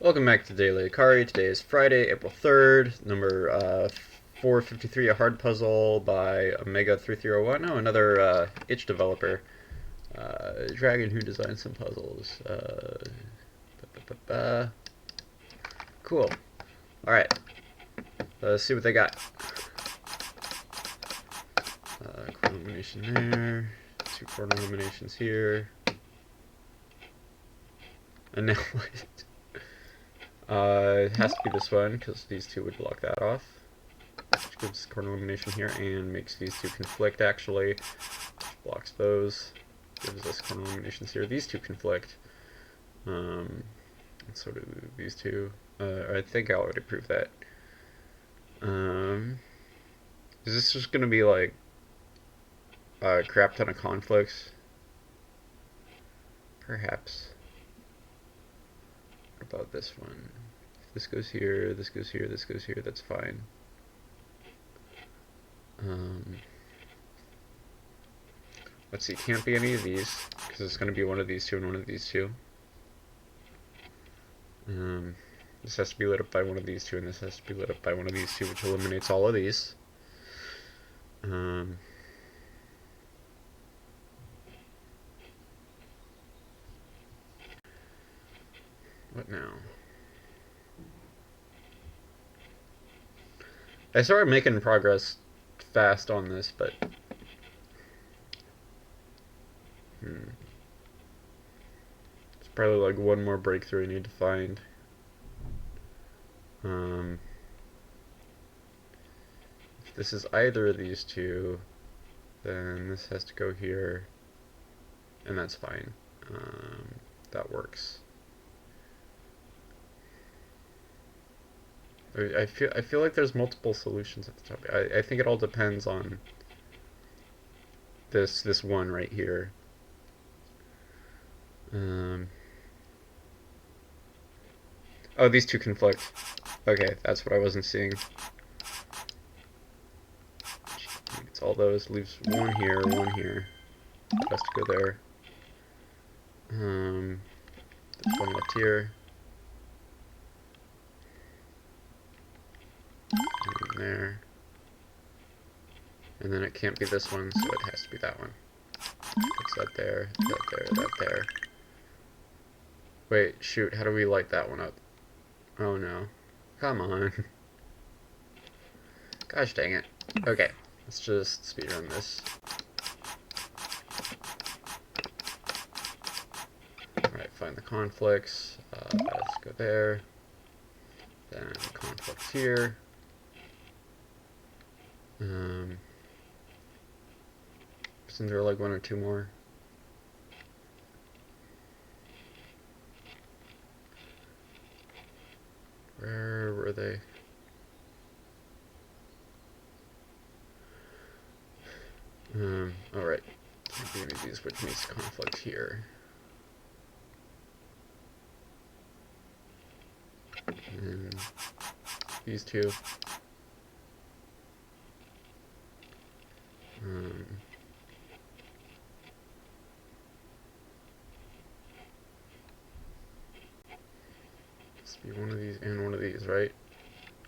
Welcome back to Daily Akari. Today is Friday, April 3rd, number 453, a hard puzzle by Omega3301. Oh, another itch developer. Dragon who designed some puzzles. Cool. Alright, let's see what they got. Corner elimination there. Two corner eliminations here. And now what? It has to be this one, because these two would block that off. Which gives corner elimination here, and makes these two conflict, actually. Which blocks those. Gives us corner eliminations here. These two conflict. And so do these two. I think I already proved that. Is this just going to be, like, a crap ton of conflicts? Perhaps. What about this one? If this goes here, this goes here, this goes here, that's fine. Let's see, can't be any of these, because it's going to be one of these two and one of these two. This has to be lit up by one of these two, and this has to be lit up by one of these two, which eliminates all of these. What now? I started making progress fast on this, but it's probably like one more breakthrough I need to find. If this is either of these two, then this has to go here, and that's fine. That works. I feel like there's multiple solutions at the top. I think it all depends on this one right here. Oh, these two conflict. Okay, that's what I wasn't seeing. It's all those. Leaves one here, one here. It has to go there. There's one left here. And there. And then it can't be this one, so it has to be that one. Puts that there, that there, that there. Wait, shoot, how do we light that one up? Oh no. Come on. Gosh dang it. Okay, let's just speedrun this. Alright, find the conflicts. Let's go there. Then conflicts here. Isn't there like one or two more? Where were they? Alright. Can't be any of these, which makes conflict here. And these two. Must be one of these and one of these, right?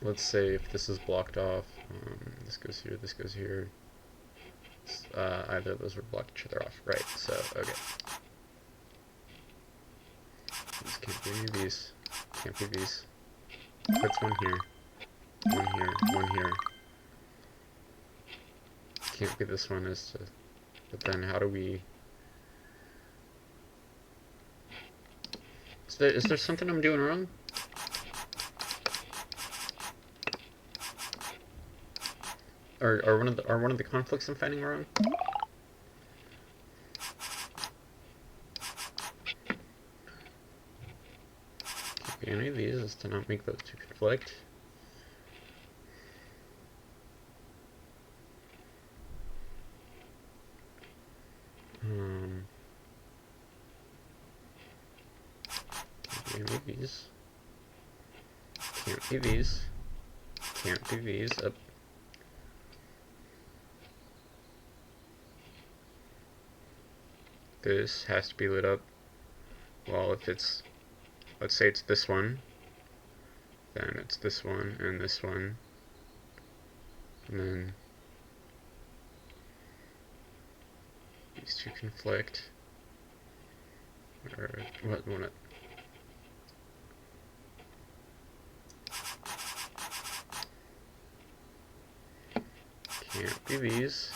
Let's say if this is blocked off, this goes here, this goes here. Either of those would block each other off, right? So, okay. These can't be any of these. Can't be these. Puts one here, one here, one here. Can't be this one, but then how do we... Is there something I'm doing wrong? Are one of the conflicts I'm finding wrong? Can't be any of these, is to not make those two conflict. Can't be any of these. Can't be these. Can't be these. This has to be lit up. Well, if it's, let's say it's this one, then it's this one and this one, and then these two conflict. Or what? Can't be these.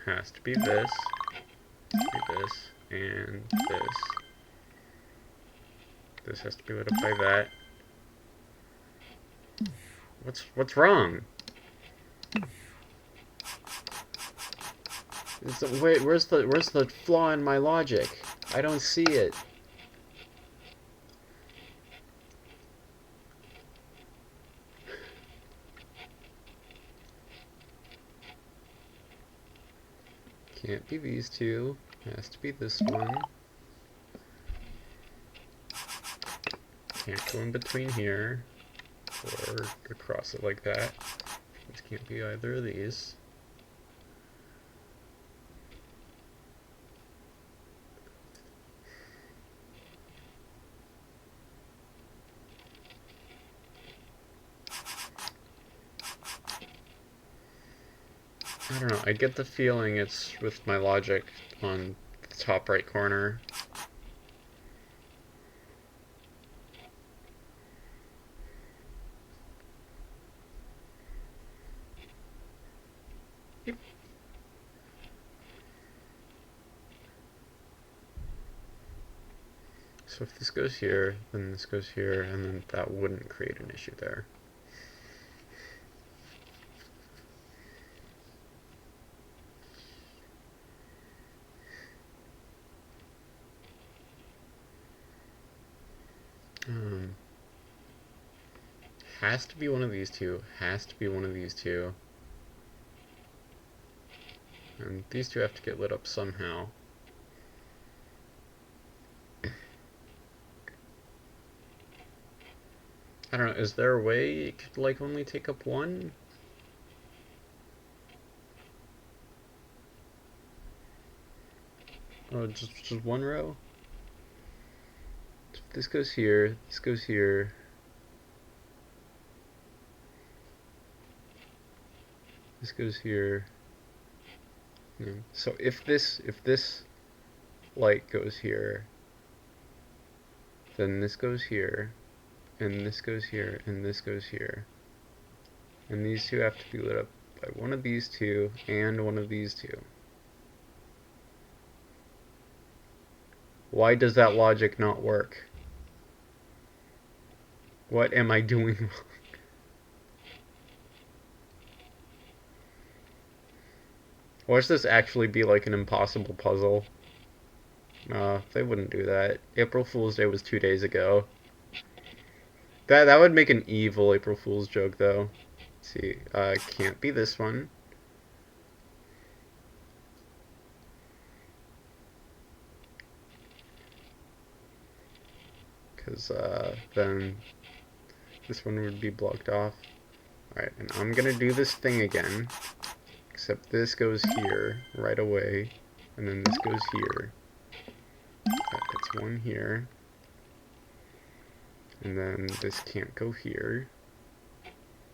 Has to be this. Be this and this. This has to be lit up by that. What's wrong? Wait, where's the flaw in my logic? I don't see it. Can't be these two. Has to be this one. Can't go in between here or across it like that. This can't be either of these. I don't know, I get the feeling it's with my logic on the top right corner. Yep. So if this goes here, then this goes here, and then that wouldn't create an issue there. Has to be one of these two. Has to be one of these two. And these two have to get lit up somehow. I don't know, is there a way it could like only take up one? Oh, just one row? This goes here, this goes here. This goes here. Yeah. So if this light goes here, then this goes here, and this goes here, and this goes here. And these two have to be lit up by one of these two and one of these two. Why does that logic not work? What am I doing wrong? Watch this actually be like an impossible puzzle. They wouldn't do that. April Fool's Day was 2 days ago. That would make an evil April Fool's joke, though. Let's see, can't be this one. Because, then this one would be blocked off. Alright, and I'm gonna do this thing again. Except this goes here right away, and then this goes here. That puts one here. And then this can't go here.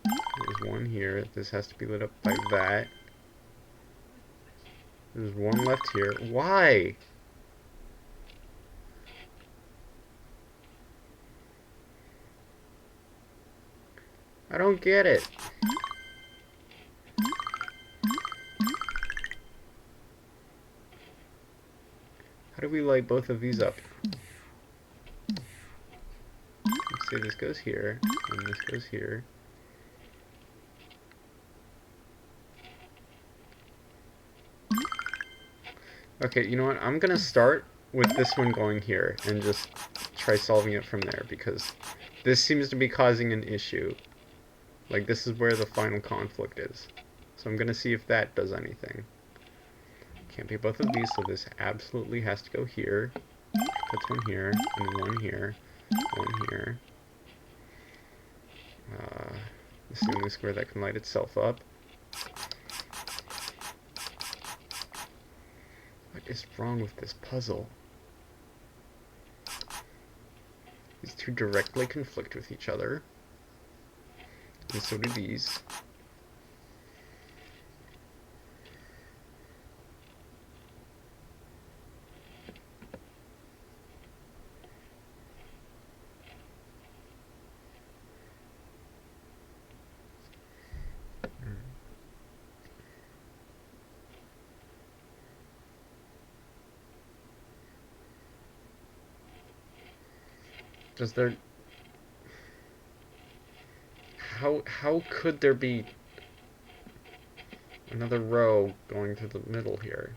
There's one here. This has to be lit up by that. There's one left here. Why? I don't get it. How do we light both of these up? Let's say this goes here, and this goes here. Okay, you know what? I'm gonna start with this one going here, and just try solving it from there, because this seems to be causing an issue. Like, this is where the final conflict is. So I'm gonna see if that does anything. Can't be both of these, so this absolutely has to go here. Puts one here, and one here, one here. This is the only square that can light itself up. What is wrong with this puzzle? These two directly conflict with each other. And so do these. Does there... How could there be another row going to the middle here?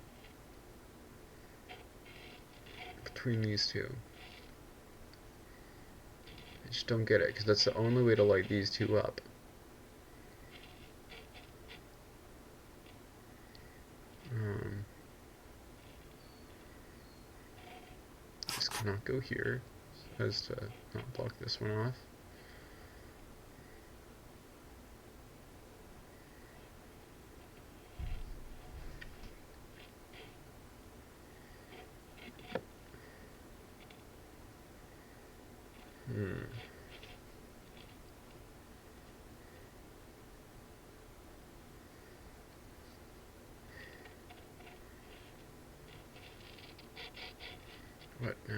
Between these two. I just don't get it, because that's the only way to light these two up. This cannot go here, so as to not block this one off. What now?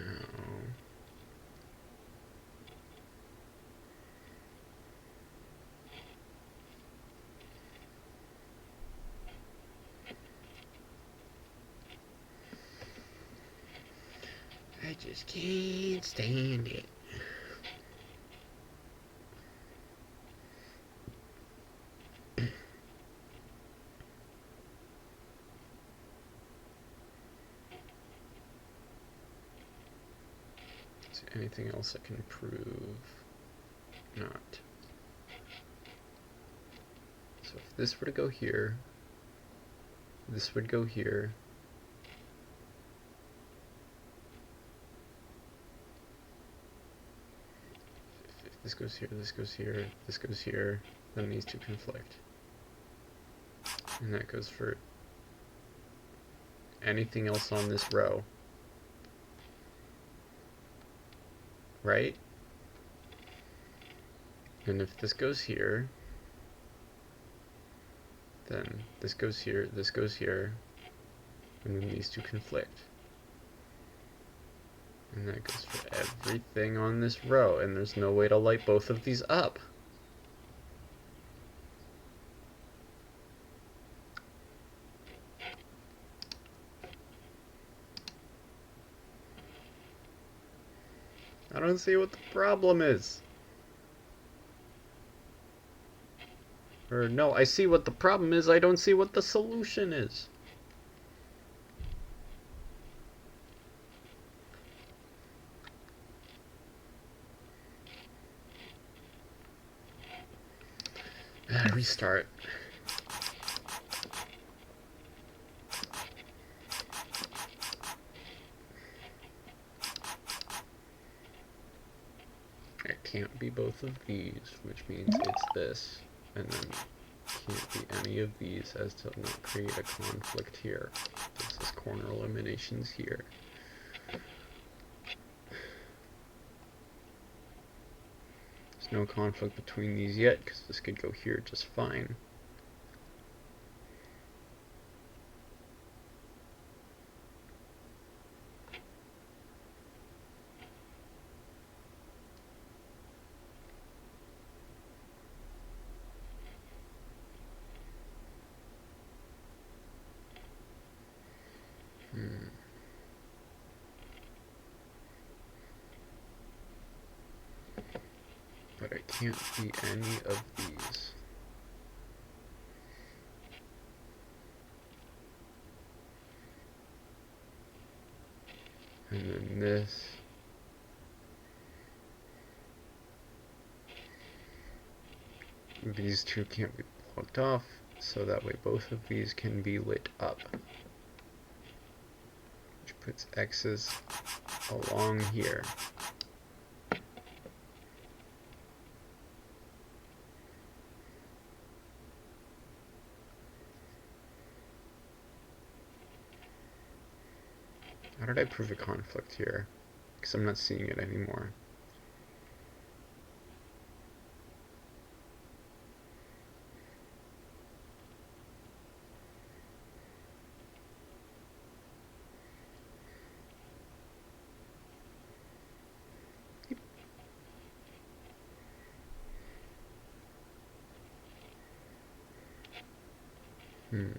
I just can't stand it. Is there anything else I can prove? Not. So if this were to go here, this would go here. If this goes here, this goes here, this goes here, then these two conflict. And that goes for anything else on this row. Right? And if this goes here, then this goes here, and then these two conflict. And that goes for everything on this row, and there's no way to light both of these up. I don't see what the problem is. Or no, I see what the problem is, I don't see what the solution is. Restart. It can't be both of these, which means it's this, and then can't be any of these as to not create a conflict here. This is corner eliminations here. There's no conflict between these yet, because this could go here just fine. But it can't be any of these. And then this. These two can't be blocked off, so that way both of these can be lit up. Which puts X's along here. How did I prove a conflict here? Because I'm not seeing it anymore. Hmm.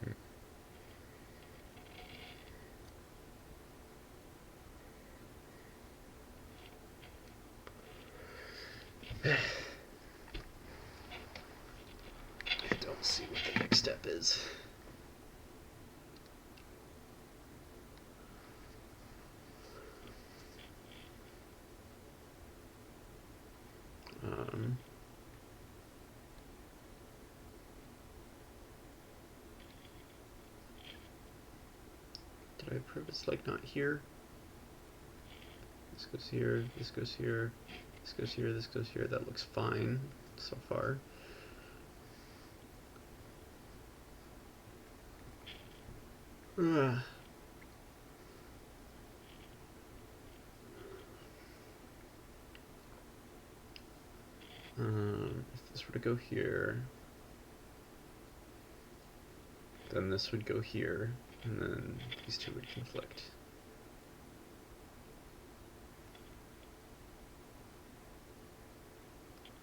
I don't see what the next step is. Did I prove it's like not here? This goes here, this goes here, this goes here, this goes here. That looks fine so far. If this were to go here, then this would go here, and then these two would conflict.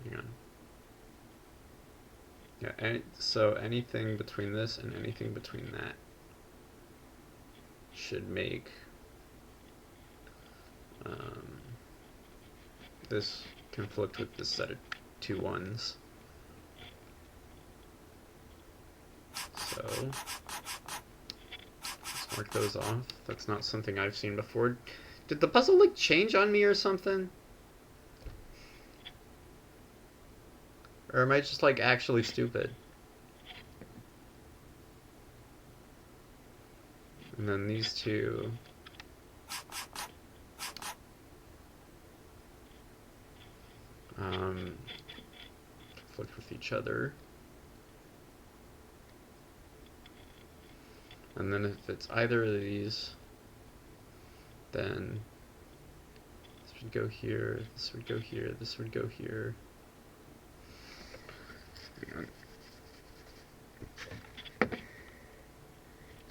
Hang on. Yeah, so anything between this and anything between that should make this conflict with this set of two ones. So let's mark those off. That's not something I've seen before. Did the puzzle like change on me or something? Or am I just like actually stupid? And then these two conflict with each other. And then if it's either of these, then this would go here, this would go here, this would go here. Hang on.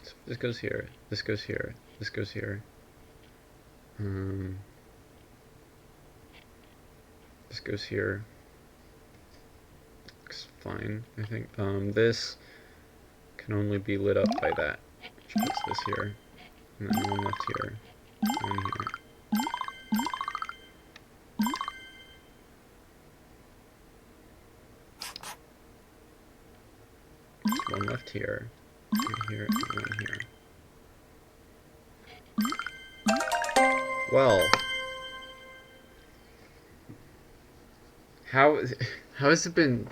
So this goes here, this goes here, this goes here. This goes here. Looks fine, I think. This can only be lit up by that, which puts this here. And then one left here, one here. One left here, one here, and one here. Well, how has it been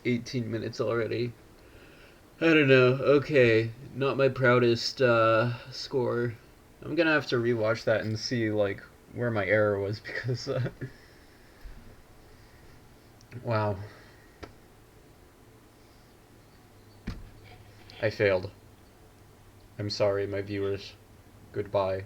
18 minutes already? I don't know. Okay, not my proudest score. I'm gonna have to rewatch that and see like where my error was because wow, I failed. I'm sorry, my viewers. Goodbye.